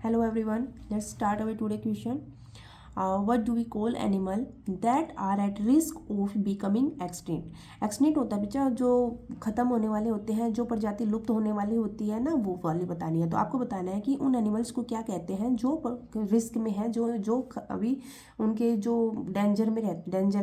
Hello everyone, let's start our today question. What do we call animal that are at risk of becoming extinct? Extinct होता है बच्चा जो ख़त्म होने वाले होते हैं, जो प्रजाति लुप्त होने वाली होती है ना, वो वाली बतानी है। तो आपको बताना है कि उन एनिमल्स को क्या कहते हैं जो रिस्क में है, जो अभी उनके जो डेंजर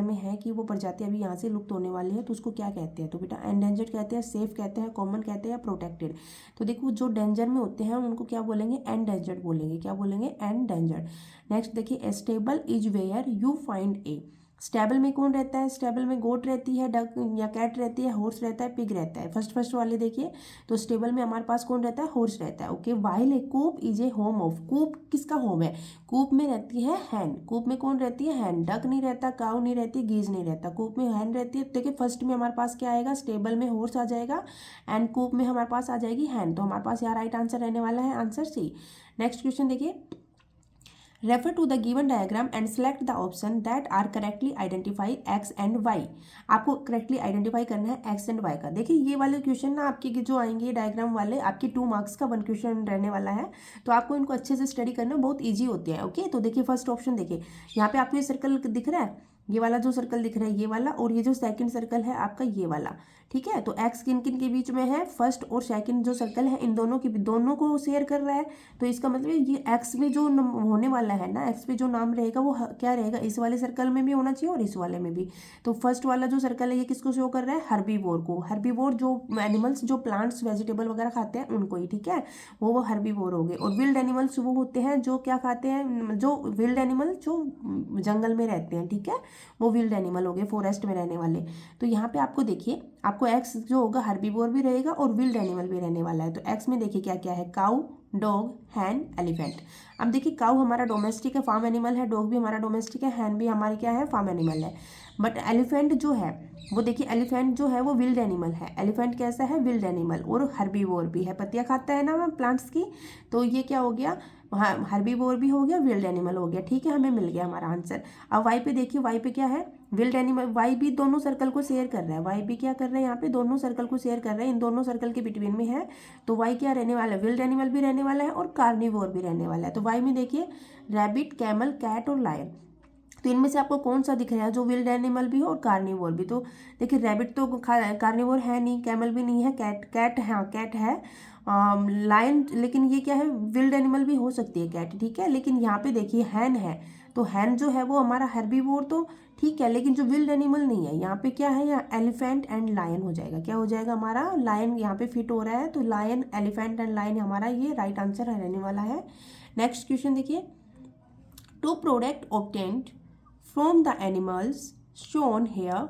में है कि वो प्रजाति अभी यहाँ से लुप्त होने वाली है, तो उसको क्या कहते हैं। तो बेटा एंडेंजर्ड कहते हैं, सेफ कहते हैं, कॉमन कहते हैं या प्रोटेक्टेड। तो देखो जो डेंजर में होते हैं उनको क्या बोलेंगे, एंडेंजर्ड बोलेंगे। क्या बोलेंगे, एंडेंजर्ड। नेक्स्ट देखिए, stable is where you find a. Stable में कौन रहता है, स्टेबल में गोट रहती है, डक या कैट रहती है, हॉर्स रहता है, पिग रहता है। फर्स्ट वाले देखिए, तो स्टेबल में हमारे पास कौन रहता है, हॉर्स रहता है। Okay, while a coop is a home of. Coop किसका होम है, कूप में रहती है हैन। कूप में कौन रहती है, हैन। डक नहीं रहता, काउ नहीं रहती, गीज नहीं रहता, कूप में हैन रहती है। देखिए फर्स्ट में हमारे पास क्या आएगा, स्टेबल में हॉर्स आ जाएगा एंड कूप में हमारे पास आ जाएगी हैन। तो हमारे पास यहाँ राइट आंसर रहने वाला है आंसर सी। नेक्स्ट क्वेश्चन देखिए, refer to the given diagram and select the option that are correctly identify X and Y. आपको करेक्टली आइडेंटिफाई करना है एक्स एंड वाई का। देखिए ये वाले क्वेश्चन ना आपके जो आएंगे डायग्राम वाले, आपके 2 मार्क्स का 1 क्वेश्चन रहने वाला है, तो आपको इनको अच्छे से स्टडी करना बहुत ईजी होते हैं। ओके, तो देखिए फर्स्ट ऑप्शन देखिए, यहाँ पे आपको ये सर्कल दिख रहा है, ये वाला जो सर्कल दिख रहा है ये वाला, और ये जो सेकंड सर्कल है आपका ये वाला। ठीक है, तो एक्स किन किन के बीच में है, फर्स्ट और सेकंड जो सर्कल है इन दोनों को शेयर कर रहा है। तो इसका मतलब ये एक्स में जो होने वाला है ना, एक्स पे जो नाम रहेगा वो क्या रहेगा, इस वाले सर्कल में भी होना चाहिए और इस वाले में भी। तो फर्स्ट वाला जो सर्कल है ये किसको शो कर रहा है, हर्बीवोर को। हर्बीवोर जो एनिमल्स जो प्लांट्स वेजिटेबल वगैरह खाते हैं उनको ही। ठीक है, वो हर्बीवोर हो गए। और विल्ड एनिमल्स वो होते हैं जो क्या खाते हैं, जो विल्ड एनिमल जो जंगल में रहते हैं। ठीक है, वो विल्ड एनिमल हो गए, फॉरेस्ट में रहने वाले। तो यहाँ पे आपको देखिए, आपको एक्स जो होगा हर्बीवोर भी रहेगा और विल्ड एनिमल भी रहने वाला है। तो एक्स में देखिए क्या क्या है, काऊ, डॉग, हैन, एलिफेंट। अब देखिए काऊ हमारा डोमेस्टिक है, फार्म एनिमल है, डॉग भी हमारा डोमेस्टिक है, हैन भी हमारी क्या है, फार्म एनिमल है। बट एलिफेंट जो है वो देखिए, एलिफेंट जो है वो विल्ड एनिमल है। एलिफेंट कैसा है, विल्ड एनिमल, और हर्बीवोर भी है, पत्तियाँ खाता है ना प्लांट्स की। तो ये क्या हो गया, हर्बीवोर भी हो गया, विल्ड एनिमल हो गया। ठीक है, हमें मिल गया हमारा आंसर। अब वाई पे देखिए, वाई पे क्या है, विल्ड एनिमल। वाई भी दोनों सर्कल को शेयर कर रहा है, वाई भी क्या कर रहा है, यहाँ पे दोनों सर्कल को शेयर कर रहे हैं, इन दोनों सर्कल के बिटवीन में है। तो वाई क्या रहने वाला है, विल्ड एनिमल भी रहने वाला है और कार्निवोर भी रहने वाला है। तो वाई में देखिए रैबिट, कैमल, कैट और लायन। तो इनमें से आपको कौन सा दिख रहा है जो विल्ड एनिमल भी हो और कार्निवोर भी। तो देखिए रैबिट तो कार्निवोर है नहीं, कैमल भी नहीं है, कैट हाँ कैट है, लायन, लेकिन ये क्या है, विल्ड एनिमल भी हो सकती है कैट। ठीक है, लेकिन यहाँ पे देखिए हैन है, तो हैन जो है वो हमारा हर्बीवोर तो ठीक है, लेकिन जो विल्ड एनिमल नहीं है, यहाँ पे क्या है, यहाँ एलिफेंट एंड लायन हो जाएगा। क्या हो जाएगा हमारा, लायन यहाँ पे फिट हो रहा है, तो लायन, एलिफेंट एंड लायन हमारा ये राइट आंसर रहने वाला है। नेक्स्ट क्वेश्चन देखिए, two product obtained from the animals shown here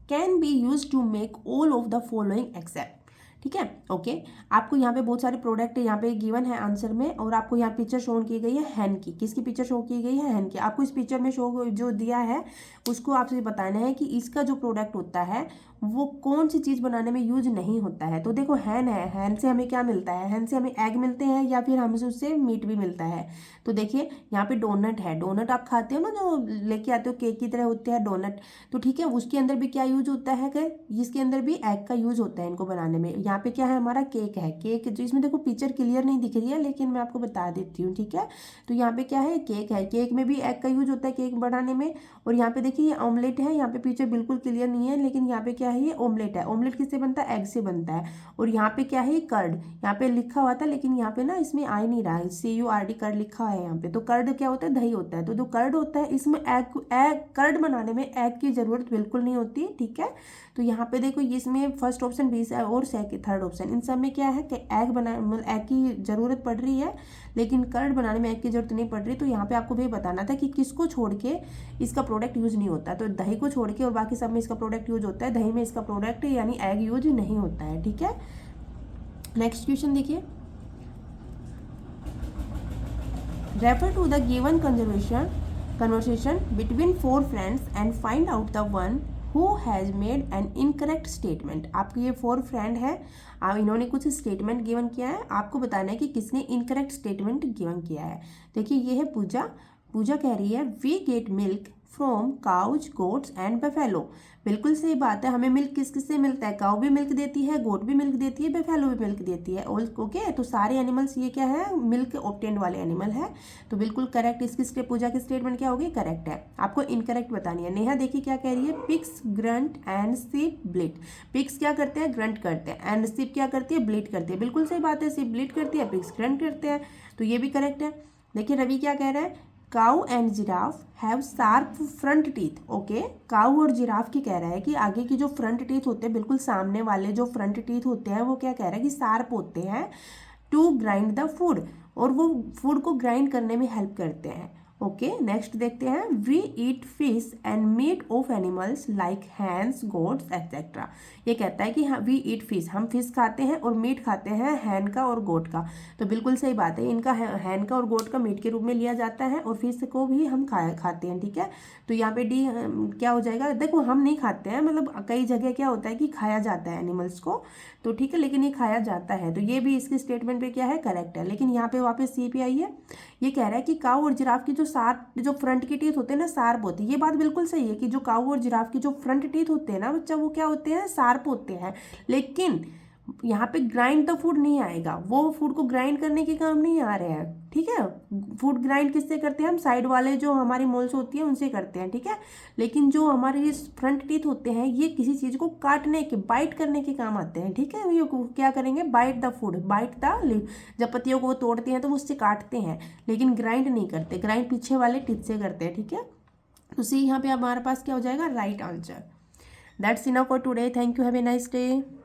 can be used to make all of the following except। ठीक है, ओके। आपको यहाँ पे बहुत सारे प्रोडक्ट यहाँ पे गिवन है आंसर में, और आपको यहाँ पिक्चर शो की गई है हैन की। किसकी पिक्चर शो की गई है, हैन की। आपको इस पिक्चर में शो जो दिया है उसको आपसे बताना है कि इसका जो प्रोडक्ट होता है वो कौन सी चीज़ बनाने में यूज नहीं होता है। तो देखो हैन है, हैन से हमें क्या मिलता है, हैन से हमें एग मिलते हैं या फिर हमें उससे मीट भी मिलता है। तो देखिए यहाँ पे डोनट है, डोनट आप खाते हो ना, जो लेके आते हो केक की तरह होते हैं डोनट। तो ठीक है, उसके अंदर भी क्या यूज होता है, इसके अंदर भी एग का यूज होता है इनको बनाने में। यहाँ पे क्या है, हमारा केक है, केक जो इसमें देखो पिक्चर क्लियर नहीं दिख रही है लेकिन मैं आपको बता देती हूँ। ठीक है, तो यहाँ पे क्या है, केक है, केक में भी एग का यूज होता है केक बनाने में। और यहाँ पे देखिए ये ऑमलेट है, यहाँ पे पिक्चर बिल्कुल क्लियर नहीं है लेकिन यहाँ पे क्या है, ये ऑमलेट है। ऑमलेट किससे बनता है, एग से बनता है। और यहाँ पे क्या है, कर्ड, यहाँ पे लिखा हुआ था लेकिन यहाँ पे ना इसमें आ ही नहीं रहा है, CURD कर्ड लिखा है यहाँ पे। तो कर्ड क्या होता है, दही होता है। तो जो कर्ड होता है इसमें एग कर्ड बनाने में एग की जरूरत बिल्कुल नहीं होती। ठीक है, तो यहाँ पे देखो इसमें फर्स्ट ऑप्शन भी और थर्ड ऑप्शन, इन सब में क्या है कि एग की जरूरत पड़ रही है लेकिन कर्ड बनाने में एग की जरूरत नहीं पड़ रही। तो यहाँ पे आपको भी बताना था कि किसको छोड़ के इसका प्रोडक्ट यूज नहीं होता। तो दही को छोड़ के और बाकी सब में इसका प्रोडक्ट यूज होता है, दही में इसका प्रोडक्ट यानी एग यूज नहीं होता है। ठीक है, नेक्स्ट क्वेश्चन देखिए, refer to the given conversation between 4 friends and find out the one who has made an incorrect statement। आपके ये 4 फ्रेंड है, इन्होंने कुछ स्टेटमेंट गिवन किया है, आपको बताना है कि किसने इनकरेक्ट स्टेटमेंट गिवन किया है। देखिए ये है पूजा। पूजा कह रही है we get milk from cows, goats and buffalo. बिल्कुल सही बात है, हमें मिल्क किस किस से मिलता है, काउ भी मिल्क देती है, गोट भी मिल्क देती है, बफेलो भी मिल्क देती है। ओके, तो सारे एनिमल्स ये क्या है, मिल्क ऑब्टेन्ड वाले एनिमल है। तो बिल्कुल करेक्ट, इसकी पूजा की स्टेटमेंट क्या होगी, करेक्ट है। आपको इनकरेक्ट बतानी है। नेहा देखिए क्या कह रही है, pigs grunt and sheep bleat. Pigs क्या करते हैं, ग्रंट करते हैं, एंड शीप क्या करती है, ब्लीट करती है। बिल्कुल सही बात है, शीप ब्लीट करती है, पिग्स ग्रंट करते हैं, तो ये भी करेक्ट है। देखिए रवि क्या कह रहा है, cow and giraffe have sharp front teeth. Okay, cow और जिराफ की कह रहा है कि आगे की जो फ्रंट टीथ होते हैं, बिल्कुल सामने वाले जो फ्रंट टीथ होते हैं, वो क्या कह रहा है कि शार्प होते हैं टू ग्राइंड द फूड, और वो फूड को ग्राइंड करने में हेल्प करते हैं। ओके, नेक्स्ट देखते हैं, we eat fish and meat of animals like hens, goats etcetera. ये कहता है कि वी ईट फिश, हम फिश खाते हैं, और मीट खाते हैं हैन का और गोट का। तो बिल्कुल सही बात है, इनका हैन का और गोट का मीट के रूप में लिया जाता है, और फिश को भी हम खाते हैं। ठीक है, तो यहाँ पे डी क्या हो जाएगा, देखो हम नहीं खाते हैं, मतलब कई जगह क्या होता है कि खाया जाता है एनिमल्स को, तो ठीक है, लेकिन ये खाया जाता है, तो ये भी इसकी स्टेटमेंट पे क्या है, करेक्ट है। लेकिन यहाँ पे वापस सी पे आई है, ये कह रहा है कि काऊ और जिराफ की जो फ्रंट की टीथ होते हैं ना, शार्प होती है। ये बात बिल्कुल सही है कि जो काऊ और जिराफ की जो फ्रंट टीथ होते हैं ना बच्चा, वो क्या होते हैं, शार्प होते हैं। लेकिन यहाँ पे ग्राइंड द फूड नहीं आएगा, वो फूड को ग्राइंड करने के काम नहीं आ रहे हैं। ठीक है, फूड ग्राइंड किससे करते हैं हम, साइड वाले जो हमारी मोल्स होती है उनसे करते हैं। ठीक है, लेकिन जो हमारे ये फ्रंट टीथ होते हैं, ये किसी चीज़ को काटने के, बाइट करने के काम आते हैं। ठीक है, ये क्या करेंगे, bite the food, bite the leaf. जब पत्तियों को वो तोड़ते हैं तो वो उससे काटते हैं, लेकिन ग्राइंड नहीं करते, ग्राइंड पीछे वाले टीथ से करते हैं। ठीक है, तो सी यहाँ पे हमारे पास क्या हो जाएगा, right answer. That's enough for today, thank you, have a nice day.